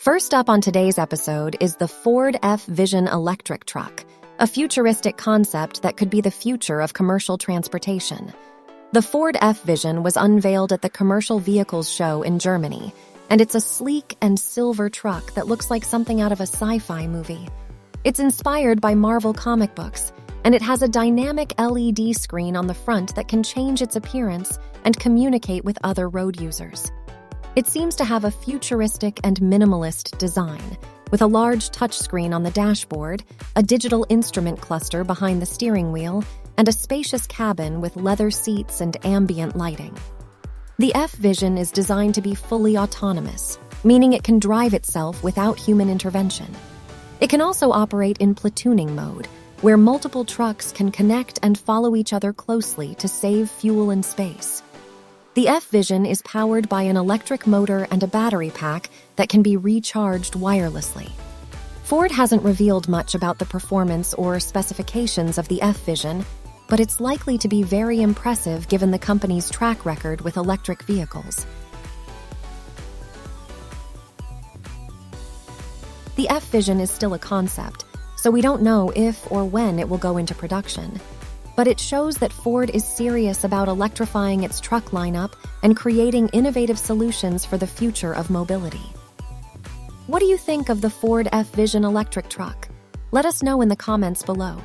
First up on today's episode is the Ford F-Vision electric truck, a futuristic concept that could be the future of commercial transportation. The Ford F-Vision was unveiled at the Commercial Vehicles Show in Germany, and it's a sleek and silver truck that looks like something out of a sci-fi movie. It's inspired by Marvel comic books, and it has a dynamic LED screen on the front that can change its appearance and communicate with other road users. It seems to have a futuristic and minimalist design, with a large touchscreen on the dashboard, a digital instrument cluster behind the steering wheel, and a spacious cabin with leather seats and ambient lighting. The F-Vision is designed to be fully autonomous, meaning it can drive itself without human intervention. It can also operate in platooning mode, where multiple trucks can connect and follow each other closely to save fuel and space. The F-Vision is powered by an electric motor and a battery pack that can be recharged wirelessly. Ford hasn't revealed much about the performance or specifications of the F-Vision, but it's likely to be very impressive given the company's track record with electric vehicles. The F-Vision is still a concept, so we don't know if or when it will go into production. But it shows that Ford is serious about electrifying its truck lineup and creating innovative solutions for the future of mobility. What do you think of the Ford F-Vision electric truck? Let us know in the comments below.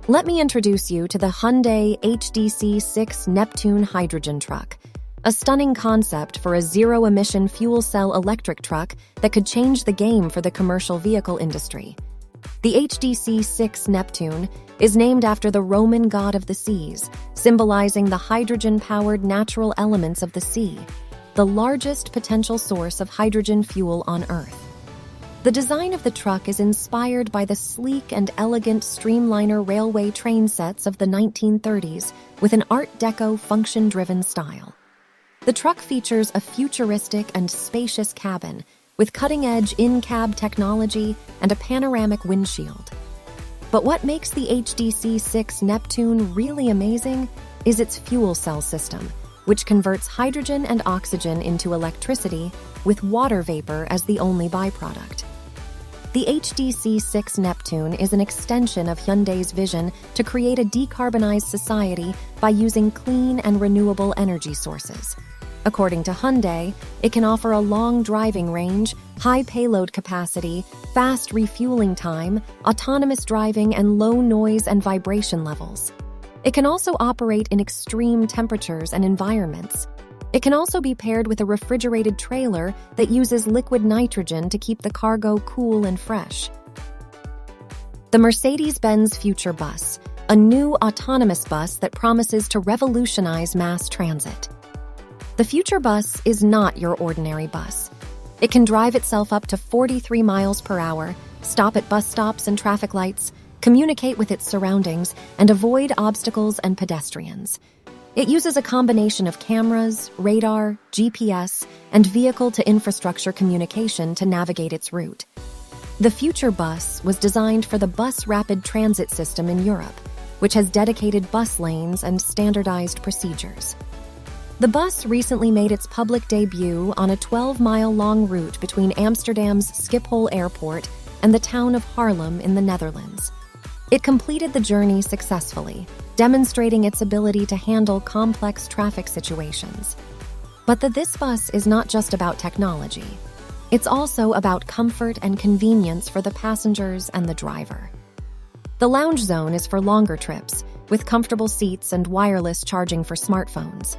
Let me introduce you to the Hyundai HDC6 Neptune hydrogen truck, a stunning concept for a zero-emission fuel cell electric truck that could change the game for the commercial vehicle industry. The HDC6 Neptune is named after the Roman god of the seas, symbolizing the hydrogen-powered natural elements of the sea, the largest potential source of hydrogen fuel on Earth. The design of the truck is inspired by the sleek and elegant Streamliner railway train sets of the 1930s with an Art Deco function-driven style. The truck features a futuristic and spacious cabin with cutting-edge in-cab technology and a panoramic windshield. But what makes the HDC6 Neptune really amazing is its fuel cell system, which converts hydrogen and oxygen into electricity with water vapor as the only byproduct. The HDC6 Neptune is an extension of Hyundai's vision to create a decarbonized society by using clean and renewable energy sources. According to Hyundai, it can offer a long driving range, high payload capacity, fast refueling time, autonomous driving, and low noise and vibration levels. It can also operate in extreme temperatures and environments. It can also be paired with a refrigerated trailer that uses liquid nitrogen to keep the cargo cool and fresh. The Mercedes-Benz Future Bus, a new autonomous bus that promises to revolutionize mass transit. The Future Bus is not your ordinary bus. It can drive itself up to 43 miles per hour, stop at bus stops and traffic lights, communicate with its surroundings, and avoid obstacles and pedestrians. It uses a combination of cameras, radar, GPS, and vehicle-to-infrastructure communication to navigate its route. The Future Bus was designed for the Bus Rapid Transit system in Europe, which has dedicated bus lanes and standardized procedures. The bus recently made its public debut on a 12-mile-long route between Amsterdam's Schiphol Airport and the town of Haarlem in the Netherlands. It completed the journey successfully, demonstrating its ability to handle complex traffic situations. But this bus is not just about technology. It's also about comfort and convenience for the passengers and the driver. The lounge zone is for longer trips, with comfortable seats and wireless charging for smartphones.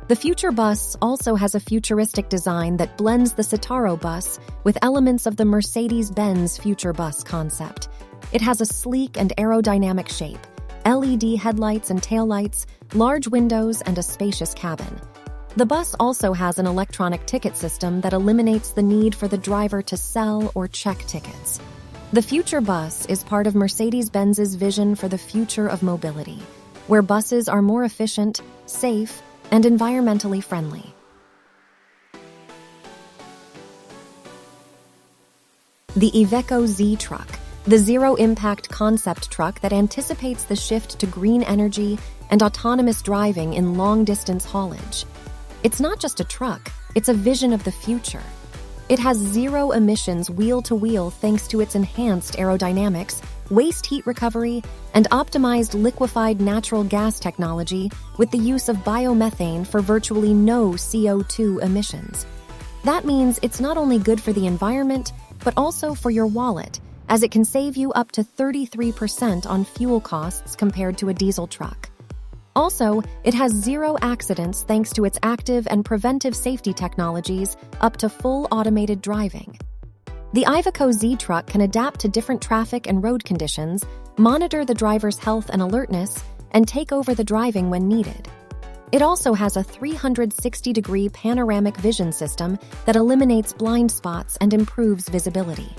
The Future Bus also has a futuristic design that blends the Citaro bus with elements of the Mercedes-Benz Future Bus concept. It has a sleek and aerodynamic shape, LED headlights and taillights, large windows, and a spacious cabin. The bus also has an electronic ticket system that eliminates the need for the driver to sell or check tickets. The Future Bus is part of Mercedes-Benz's vision for the future of mobility, where buses are more efficient, safe, and environmentally friendly. The Iveco Z truck, the zero-impact concept truck that anticipates the shift to green energy and autonomous driving in long-distance haulage. It's not just a truck, it's a vision of the future. It has zero emissions wheel-to-wheel thanks to its enhanced aerodynamics, waste heat recovery, and optimized liquefied natural gas technology with the use of biomethane for virtually no CO2 emissions. That means it's not only good for the environment, but also for your wallet, as it can save you up to 33% on fuel costs compared to a diesel truck. Also, it has zero accidents thanks to its active and preventive safety technologies up to full automated driving. The Iveco Z-Truck can adapt to different traffic and road conditions, monitor the driver's health and alertness, and take over the driving when needed. It also has a 360-degree panoramic vision system that eliminates blind spots and improves visibility.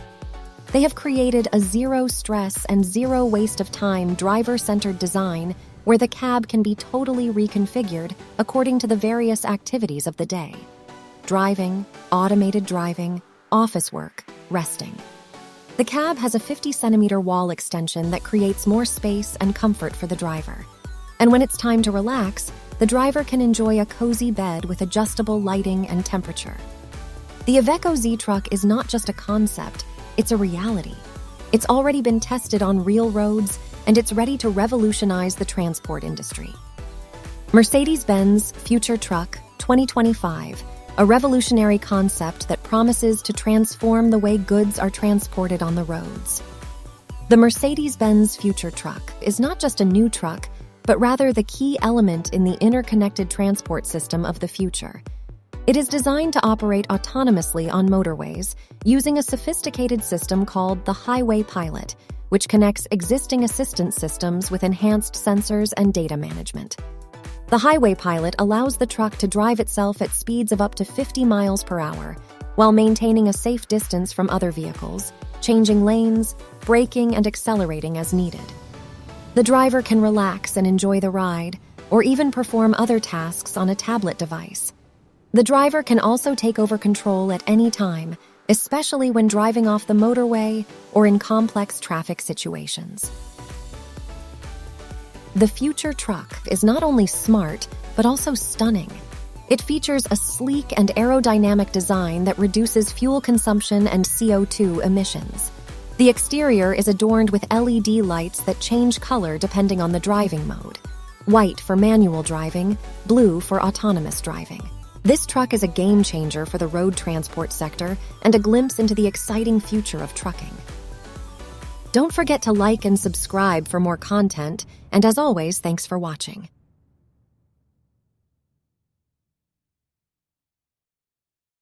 They have created a zero-stress and zero-waste-of-time driver-centered design where the cab can be totally reconfigured according to the various activities of the day: driving, automated driving, office work, resting. The cab has a 50-centimeter wall extension that creates more space and comfort for the driver. And when it's time to relax, the driver can enjoy a cozy bed with adjustable lighting and temperature. The Iveco Z-Truck is not just a concept, it's a reality. It's already been tested on real roads, and it's ready to revolutionize the transport industry. Mercedes-Benz Future Truck 2025, a revolutionary concept that promises to transform the way goods are transported on the roads. The Mercedes-Benz Future Truck is not just a new truck, but rather the key element in the interconnected transport system of the future. It is designed to operate autonomously on motorways using a sophisticated system called the Highway Pilot, which connects existing assistance systems with enhanced sensors and data management. The Highway Pilot allows the truck to drive itself at speeds of up to 50 miles per hour, while maintaining a safe distance from other vehicles, changing lanes, braking, and accelerating as needed. The driver can relax and enjoy the ride, or even perform other tasks on a tablet device. The driver can also take over control at any time, especially when driving off the motorway or in complex traffic situations. The Future Truck is not only smart, but also stunning. It features a sleek and aerodynamic design that reduces fuel consumption and CO2 emissions. The exterior is adorned with LED lights that change color depending on the driving mode: white for manual driving, blue for autonomous driving. This truck is a game changer for the road transport sector and a glimpse into the exciting future of trucking. Don't forget to like and subscribe for more content, and as always, thanks for watching.